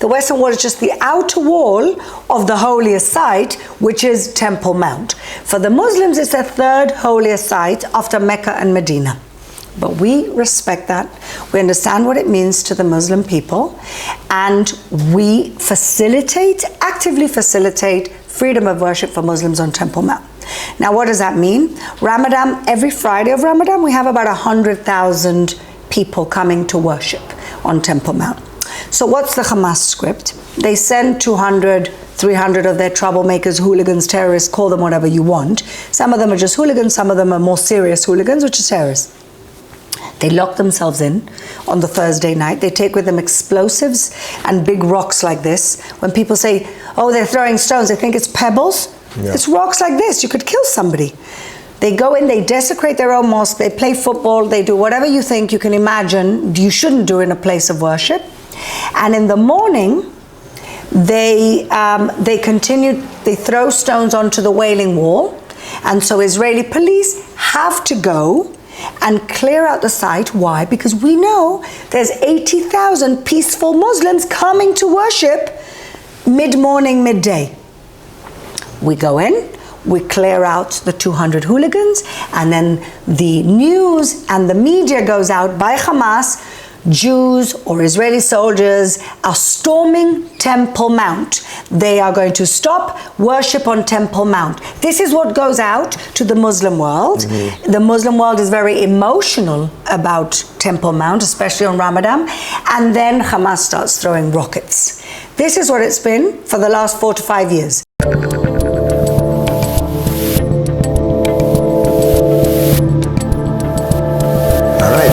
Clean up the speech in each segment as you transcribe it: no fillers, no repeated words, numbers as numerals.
The Western Wall is just the outer wall of the holiest site, which is Temple Mount. For the Muslims, it's the third holiest site after Mecca and Medina. But we respect that. We understand what it means to the Muslim people, and we actively facilitate freedom of worship for Muslims on Temple Mount. Now, what does that mean? Ramadan, every Friday of Ramadan, we have about 100,000 people coming to worship on Temple Mount. So what's the Hamas script? They send 200, 300 of their troublemakers, hooligans, terrorists, call them whatever you want. Some of them are just hooligans, some of them are more serious hooligans, which is terrorists. They lock themselves in on the Thursday night. They take with them explosives and big rocks like this. When people say, oh, they're throwing stones, they think it's pebbles. Yeah. It's rocks like this. You could kill somebody. They go in, they desecrate their own mosque, they play football, they do whatever you think you can imagine you shouldn't do in a place of worship. And in the morning, they throw stones onto the Wailing Wall. And so Israeli police have to go and clear out the site. Why? Because we know there's 80,000 peaceful Muslims coming to worship mid-morning, midday. We go in, we clear out the 200 hooligans, and then the news and the media goes out by Hamas. Jews or Israeli soldiers are storming Temple Mount. They are going to stop worship on Temple Mount. This is what goes out to the Muslim world. Mm-hmm. The Muslim world is very emotional about Temple Mount, especially on Ramadan. And then Hamas starts throwing rockets. This is what it's been for the last 4 to 5 years.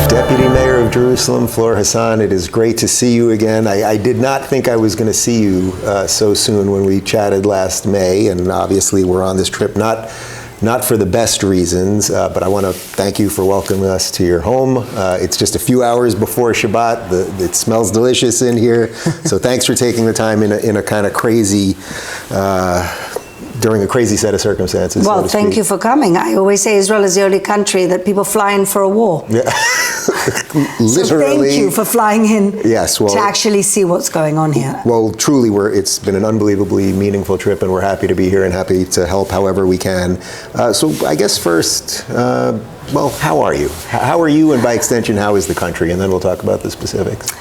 Deputy Mayor of Jerusalem, Fleur Hassan, it is great to see you again. I did not think I was going to see you so soon when we chatted last May, and obviously we're on this trip not for the best reasons, but I want to thank you for welcoming us to your home. It's just a few hours before Shabbat. It smells delicious in here, so thanks for taking the time in a kind of crazy during a crazy set of circumstances. Well, thank you for coming. I always say Israel is the only country that people fly in for a war. Yeah. Literally. So thank you for flying in to actually see what's going on here. Well, truly, it's been an unbelievably meaningful trip, and we're happy to be here and happy to help however we can. So I guess first, how are you? How are you, and by extension, how is the country? And then we'll talk about the specifics.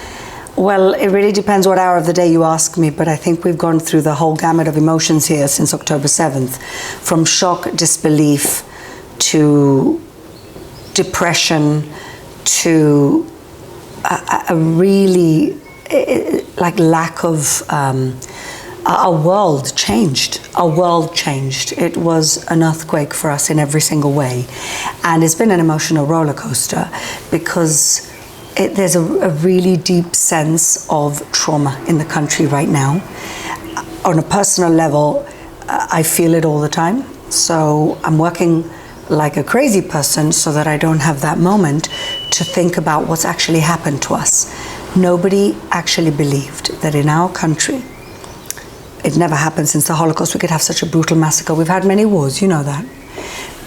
Well, it really depends what hour of the day you ask me, but I think we've gone through the whole gamut of emotions here since October 7th, from shock, disbelief, to depression, to a really lack of our world changed. Our world changed. It was an earthquake for us in every single way, and it's been an emotional roller coaster because there's a really deep sense of trauma in the country right now. On a personal level, I feel it all the time. So I'm working like a crazy person so that I don't have that moment to think about what's actually happened to us. Nobody actually believed that in our country, it never happened since the Holocaust, we could have such a brutal massacre. We've had many wars, you know that.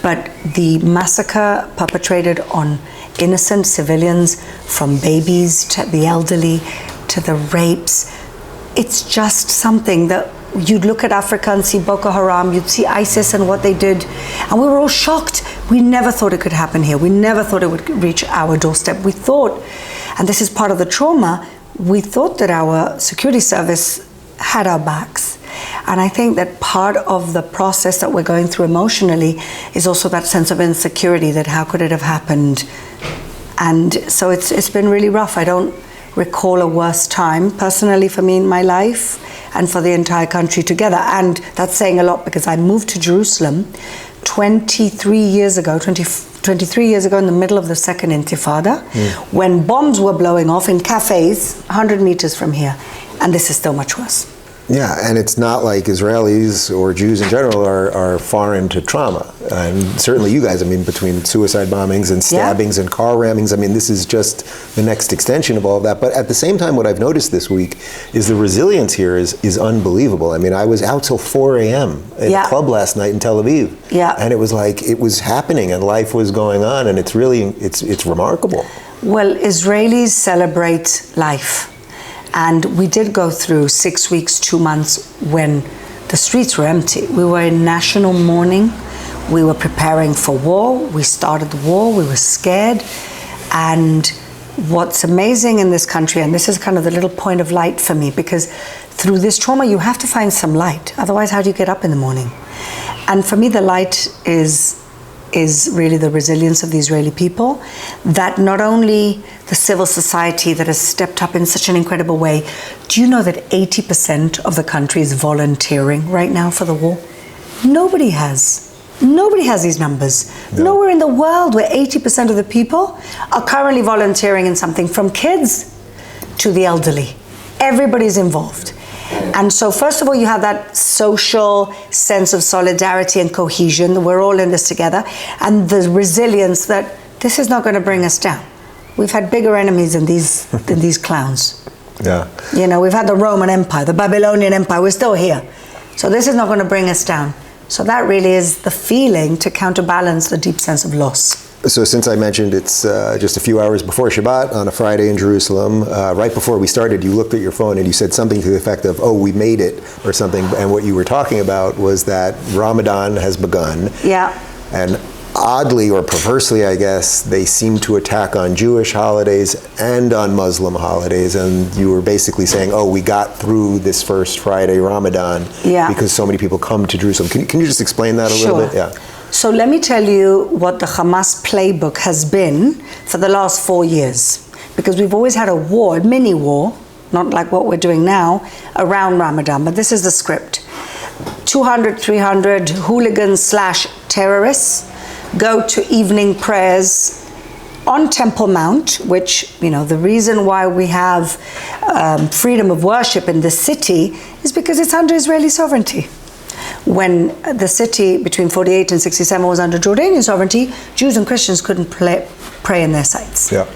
But the massacre perpetrated on innocent civilians, from babies to the elderly to the rapes, it's just something that you'd look at Africa and see Boko Haram, you'd see ISIS and what they did, and we were all shocked. We never thought it could happen here. We never thought it would reach our doorstep. We thought, and this is part of the trauma, we thought that our security service had our backs. And I think that part of the process that we're going through emotionally is also that sense of insecurity, that how could it have happened? And so it's been really rough. I don't recall a worse time personally for me in my life and for the entire country together. And that's saying a lot because I moved to Jerusalem 23 years ago in the middle of the second Intifada, when bombs were blowing off in cafes 100 meters from here. And this is still much worse. Yeah, and it's not like Israelis or Jews in general are foreign to trauma. And certainly you guys, between suicide bombings and stabbings and car rammings, this is just the next extension of all of that. But at the same time, what I've noticed this week is the resilience here is unbelievable. I was out till 4 a.m. at a club last night in Tel Aviv. Yeah. And it was like, it was happening and life was going on, and it's really, it's remarkable. Well, Israelis celebrate life. And we did go through 6 weeks, 2 months when the streets were empty. We were in national mourning. We were preparing for war. We started the war. We were scared. And what's amazing in this country, and this is kind of the little point of light for me, because through this trauma, you have to find some light. Otherwise, how do you get up in the morning? And for me, the light is really the resilience of the Israeli people, that not only the civil society that has stepped up in such an incredible way. Do you know that 80% of the country is volunteering right now for the war? Nobody has these numbers. No. Nowhere in the world where 80% of the people are currently volunteering in something, from kids to the elderly. Everybody's involved. And so first of all, you have that social sense of solidarity and cohesion. We're all in this together. And the resilience that this is not going to bring us down. We've had bigger enemies than these clowns. Yeah. You know, we've had the Roman Empire, the Babylonian Empire. We're still here. So this is not going to bring us down. So that really is the feeling to counterbalance the deep sense of loss. So since I mentioned it's just a few hours before Shabbat on a Friday in Jerusalem, right before we started, you looked at your phone and you said something to the effect of, oh, we made it, or something. And what you were talking about was that Ramadan has begun. Yeah. And oddly or perversely, I guess, they seem to attack on Jewish holidays and on Muslim holidays. And you were basically saying, oh, we got through this first Friday Ramadan because so many people come to Jerusalem. Can you just explain that a little bit? Yeah. So let me tell you what the Hamas playbook has been for the last 4 years. Because we've always had a war, a mini war, not like what we're doing now, around Ramadan. But this is the script. 200, 300 hooligans/terrorists go to evening prayers on Temple Mount, which, you know, the reason why we have freedom of worship in this city is because it's under Israeli sovereignty. When the city between 48 and 67 was under Jordanian sovereignty, Jews and Christians couldn't pray in their sites. Yeah.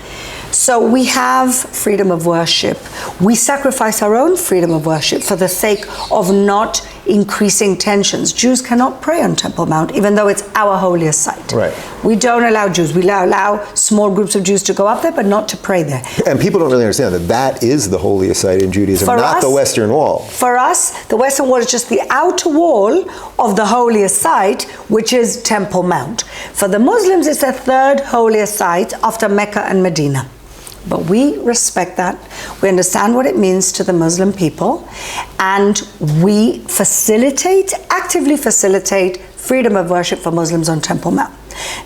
So we have freedom of worship. We sacrifice our own freedom of worship for the sake of not increasing tensions. Jews cannot pray on Temple Mount, even though it's our holiest site. Right. We don't allow Jews. We allow small groups of Jews to go up there, but not to pray there. And people don't really understand that that is the holiest site in Judaism, not the Western Wall. For us, the Western Wall is just the outer wall of the holiest site, which is Temple Mount. For the Muslims, it's the third holiest site after Mecca and Medina. But we respect that. We understand what it means to the Muslim people, and we actively facilitate freedom of worship for Muslims on Temple Mount.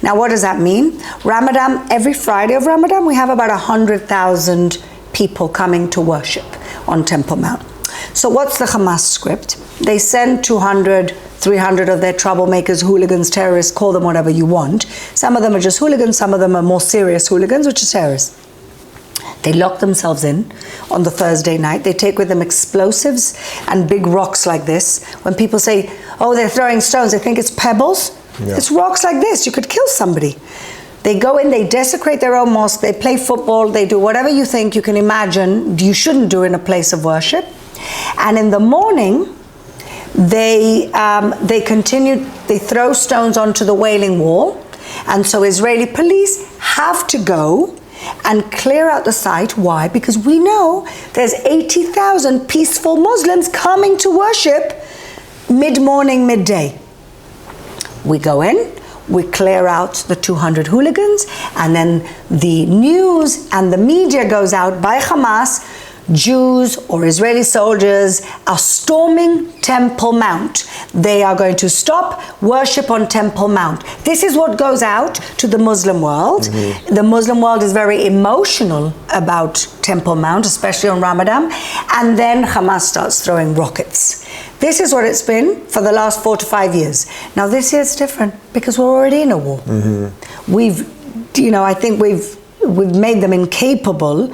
Now, what does that mean? Ramadan, every Friday of Ramadan, we have about 100,000 people coming to worship on Temple Mount. So what's the Hamas script? They send 200, 300 of their troublemakers, hooligans, terrorists, call them whatever you want. Some of them are just hooligans, some of them are more serious hooligans, which are terrorists. They lock themselves in on the Thursday night. They take with them explosives and big rocks like this. When people say, oh, they're throwing stones, they think it's pebbles. Yeah. It's rocks like this. You could kill somebody. They go in, they desecrate their own mosque, they play football, they do whatever you think you can imagine you shouldn't do in a place of worship. And in the morning, they throw stones onto the Wailing Wall. And so Israeli police have to go and clear out the site. Why? Because we know there's 80,000 peaceful Muslims coming to worship mid-morning, midday. We go in, we clear out the 200 hooligans, and then the news and the media goes out by Hamas. Jews or Israeli soldiers are storming Temple Mount. They are going to stop worship on Temple Mount. This is what goes out to the Muslim world. Mm-hmm. The Muslim world is very emotional about Temple Mount, especially on Ramadan. And then Hamas starts throwing rockets. This is what it's been for the last 4 to 5 years. Now this year it's different because we're already in a war. Mm-hmm. I think we've made them incapable,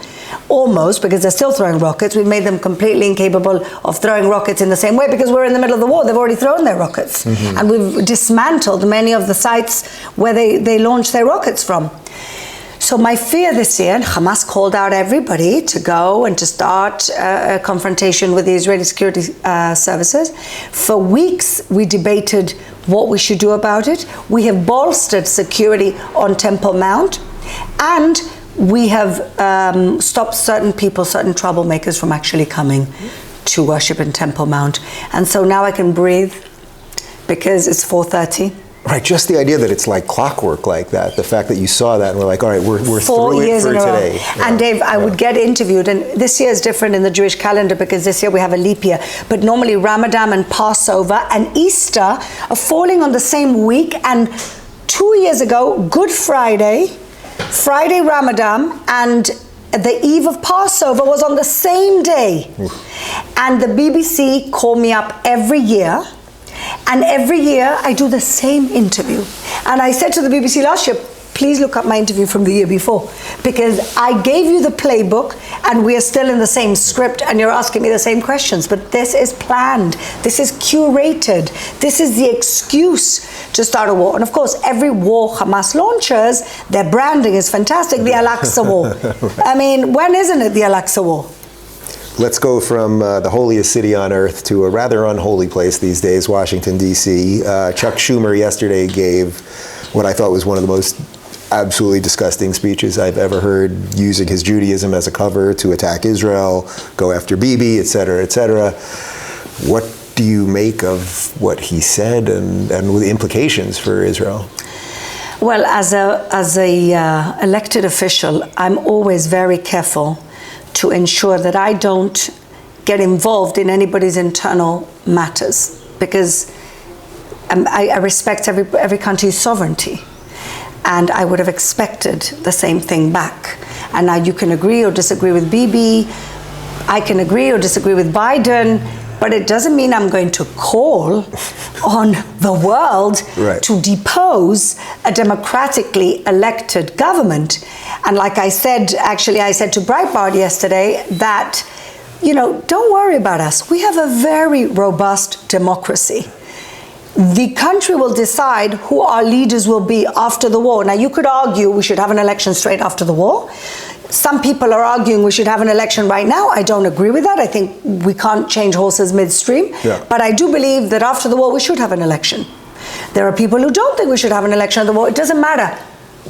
almost, because they're still throwing rockets. We've made them completely incapable of throwing rockets in the same way because we're in the middle of the war. They've already thrown their rockets. Mm-hmm. And we've dismantled many of the sites where they launch their rockets from. So my fear this year, and Hamas called out everybody to go and to start a confrontation with the Israeli security services. For weeks, we debated what we should do about it. We have bolstered security on Temple Mount, and we have stopped certain people, certain troublemakers from actually coming to worship in Temple Mount. And so now I can breathe because it's 4:30. Right, just the idea that it's like clockwork like that, the fact that you saw that and we're like, all right, we're through it for today. And Dave, I would get interviewed, and this year is different in the Jewish calendar because this year we have a leap year, but normally Ramadan and Passover and Easter are falling on the same week, and 2 years ago, Good Friday, Friday Ramadan, and the eve of Passover was on the same day. And the BBC call me up every year, and every year I do the same interview. And I said to the BBC last year, please look up my interview from the year before, because I gave you the playbook and we are still in the same script and you're asking me the same questions. But this is planned, this is curated, this is the excuse to start a war. And of course, every war Hamas launches, their branding is fantastic, the Al-Aqsa War. Right. I mean, when isn't it the Al-Aqsa War? Let's go from the holiest city on earth to a rather unholy place these days, Washington, D.C. Chuck Schumer yesterday gave what I thought was one of the most absolutely disgusting speeches I've ever heard, using his Judaism as a cover to attack Israel, go after Bibi, et cetera, et cetera. What do you make of what he said and the implications for Israel? Well, as a elected official, I'm always very careful to ensure that I don't get involved in anybody's internal matters, because I respect every country's sovereignty, and I would have expected the same thing back. And now you can agree or disagree with Bibi, I can agree or disagree with Biden, but it doesn't mean I'm going to call on the world to depose a democratically elected government. And like I said, actually, I said to Breitbart yesterday that, you know, don't worry about us. We have a very robust democracy. The country will decide who our leaders will be after the war. Now, you could argue we should have an election straight after the war. Some people are arguing we should have an election right now. I don't agree with that. I think we can't change horses midstream. Yeah. But I do believe that after the war, we should have an election. There are people who don't think we should have an election after the war. It doesn't matter.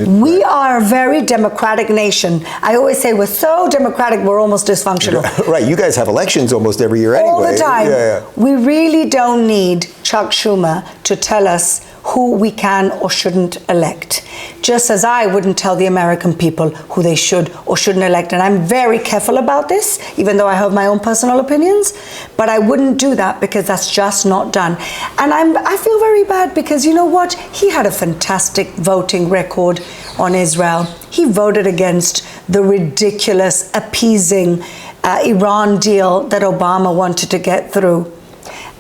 We are a very democratic nation. I always say we're so democratic, we're almost dysfunctional. Right, you guys have elections almost every year anyway. All the time. Yeah. We really don't need Chuck Schumer to tell us who we can or shouldn't elect. Just as I wouldn't tell the American people who they should or shouldn't elect. And I'm very careful about this, even though I have my own personal opinions. But I wouldn't do that because that's just not done. And I feel very bad because, you know what? He had a fantastic voting record on Israel. He voted against the ridiculous, appeasing Iran deal that Obama wanted to get through.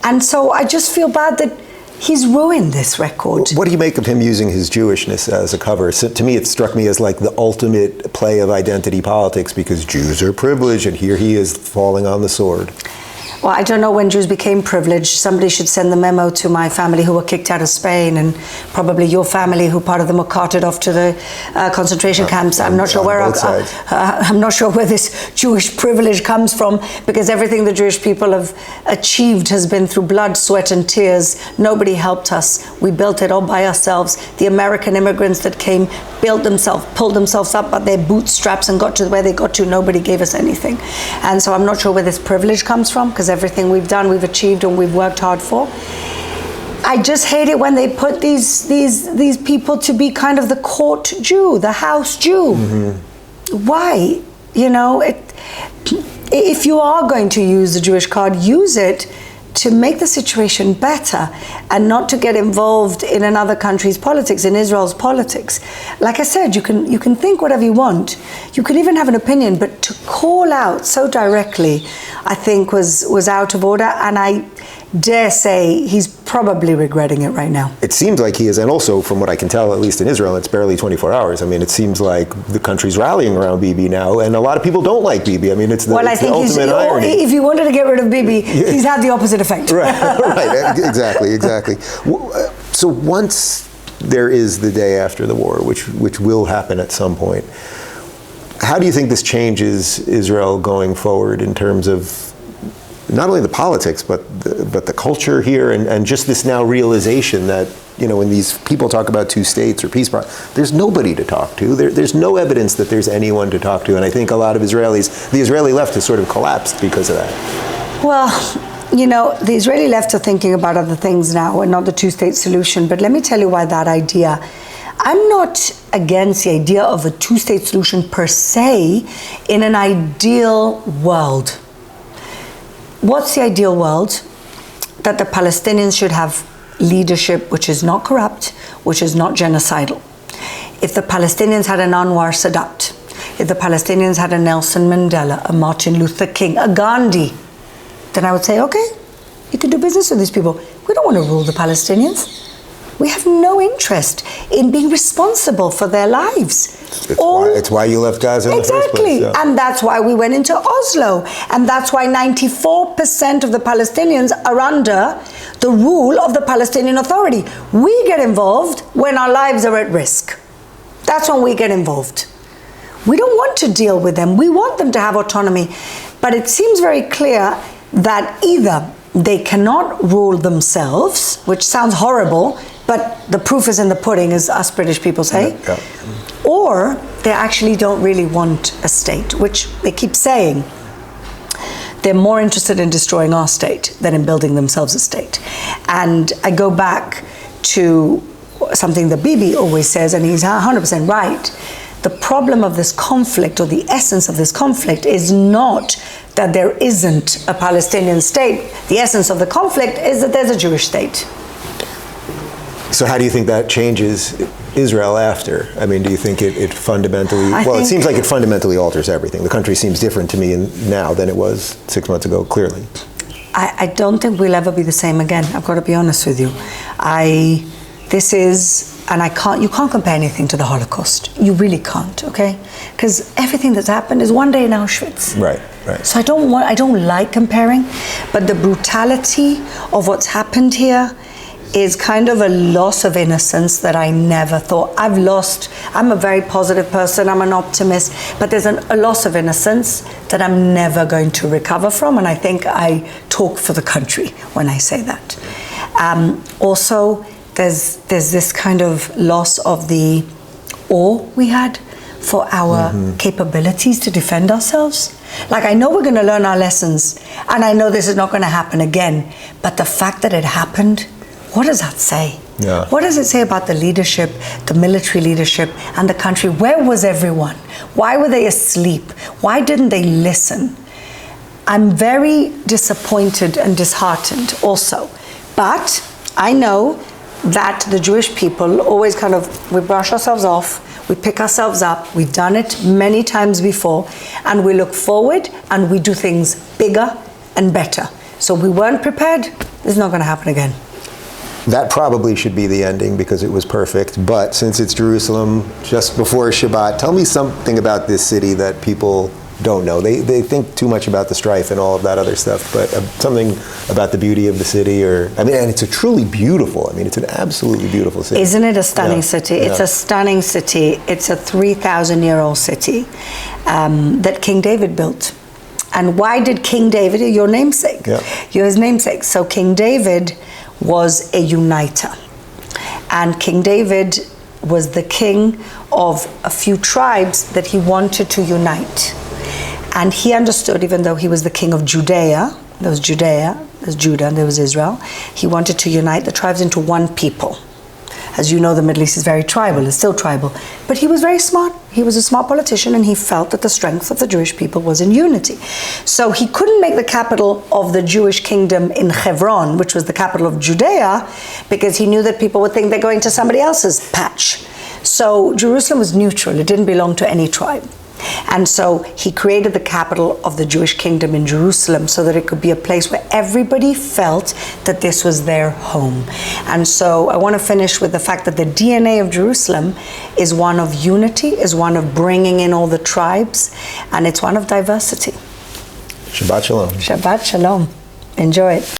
And so I just feel bad that he's ruined this record. What do you make of him using his Jewishness as a cover? So, to me, it struck me as like the ultimate play of identity politics, because Jews are privileged, and here he is falling on the sword. Well, I don't know when Jews became privileged. Somebody should send the memo to my family who were kicked out of Spain, and probably your family, who part of them were carted off to the concentration camps. I'm not sure I'm not sure where this Jewish privilege comes from, because everything the Jewish people have achieved has been through blood, sweat, and tears. Nobody helped us. We built it all by ourselves. The American immigrants that came pulled themselves up by their bootstraps and got to where they got to. Nobody gave us anything. And so I'm not sure where this privilege comes from, because everything we've done, we've achieved, and we've worked hard for. I just hate it when they put these people to be kind of the court Jew, the house Jew. Mm-hmm. Why? You know, if you are going to use the Jewish card, use it to make the situation better and not to get involved in another country's politics, in Israel's politics. Like I said, you can think whatever you want. You can even have an opinion, but to call out so directly, I think was out of order, and I dare say he's probably regretting it right now. It seems like he is, and also from what I can tell, at least in Israel, it's barely 24 hours. I mean, it seems like the country's rallying around Bibi now, and a lot of people don't like Bibi. I mean, it's the ultimate irony. If you wanted to get rid of Bibi, he's had the opposite effect. Right, exactly. So once there is the day after the war, which will happen at some point, how do you think this changes Israel going forward in terms of not only the politics, but the culture here, and just this now realization that, when these people talk about two states or peace, there's nobody to talk to. There's no evidence that there's anyone to talk to. And I think a lot of Israelis, the Israeli left has sort of collapsed because of that. Well, the Israeli left are thinking about other things now and not the two-state solution. But let me tell you why that idea. I'm not against the idea of a two-state solution per se in an ideal world. What's the ideal world? That the Palestinians should have leadership which is not corrupt, which is not genocidal. If the Palestinians had an Anwar Sadat, if the Palestinians had a Nelson Mandela, a Martin Luther King, a Gandhi, then I would say, okay, you can do business with these people. We don't want to rule the Palestinians. We have no interest in being responsible for their lives. It's why you left Gaza in the first place. Exactly. And that's why we went into Oslo. And that's why 94% of the Palestinians are under the rule of the Palestinian Authority. We get involved when our lives are at risk. That's when we get involved. We don't want to deal with them. We want them to have autonomy. But it seems very clear that either they cannot rule themselves, which sounds horrible, but the proof is in the pudding, as us British people say, or they actually don't really want a state, which they keep saying. They're more interested in destroying our state than in building themselves a state. And I go back to something that Bibi always says, and he's 100% right. The problem of this conflict, or the essence of this conflict, is not that there isn't a Palestinian state. The essence of the conflict is that there's a Jewish state. So how do you think that changes Israel after? I mean, do you think it fundamentally, it seems like it fundamentally alters everything. The country seems different to me now than it was 6 months ago, clearly. I don't think we'll ever be the same again. I've got to be honest with you. You can't compare anything to the Holocaust. You really can't, okay? Because everything that's happened is one day in Auschwitz. Right. So I don't like comparing, but the brutality of what's happened here is kind of a loss of innocence that I never thought. I'm a very positive person, I'm an optimist, but there's a loss of innocence that I'm never going to recover from, and I think I talk for the country when I say that. Also, there's this kind of loss of the awe we had for our capabilities to defend ourselves. Like, I know we're going to learn our lessons, and I know this is not going to happen again, but the fact that it happened, what does that say? Yeah. What does it say about the leadership, the military leadership, and the country? Where was everyone? Why were they asleep? Why didn't they listen? I'm very disappointed and disheartened also. But I know that the Jewish people always we brush ourselves off, we pick ourselves up, we've done it many times before, and we look forward and we do things bigger and better. So we weren't prepared, this is not going to happen again. That probably should be the ending because it was perfect, but since it's Jerusalem, just before Shabbat, tell me something about this city that people don't know. They think too much about the strife and all of that other stuff, but something about the beauty of the city, and it's a truly beautiful, it's an absolutely beautiful city. Isn't it a stunning city? It's a stunning city. It's a 3,000-year-old city that King David built. And why did King David, your namesake, you're his namesake. So King David was a uniter. And King David was the king of a few tribes that he wanted to unite. And he understood, even though he was the king of Judea, there was Judah, and there was Israel, he wanted to unite the tribes into one people. As you know, the Middle East is very tribal, it's still tribal. But he was very smart. He was a smart politician, and he felt that the strength of the Jewish people was in unity. So he couldn't make the capital of the Jewish kingdom in Hebron, which was the capital of Judea, because he knew that people would think they're going to somebody else's patch. So Jerusalem was neutral. It didn't belong to any tribe. And so he created the capital of the Jewish kingdom in Jerusalem so that it could be a place where everybody felt that this was their home. And so I want to finish with the fact that the DNA of Jerusalem is one of unity, is one of bringing in all the tribes, and it's one of diversity. Shabbat Shalom. Shabbat Shalom. Enjoy it.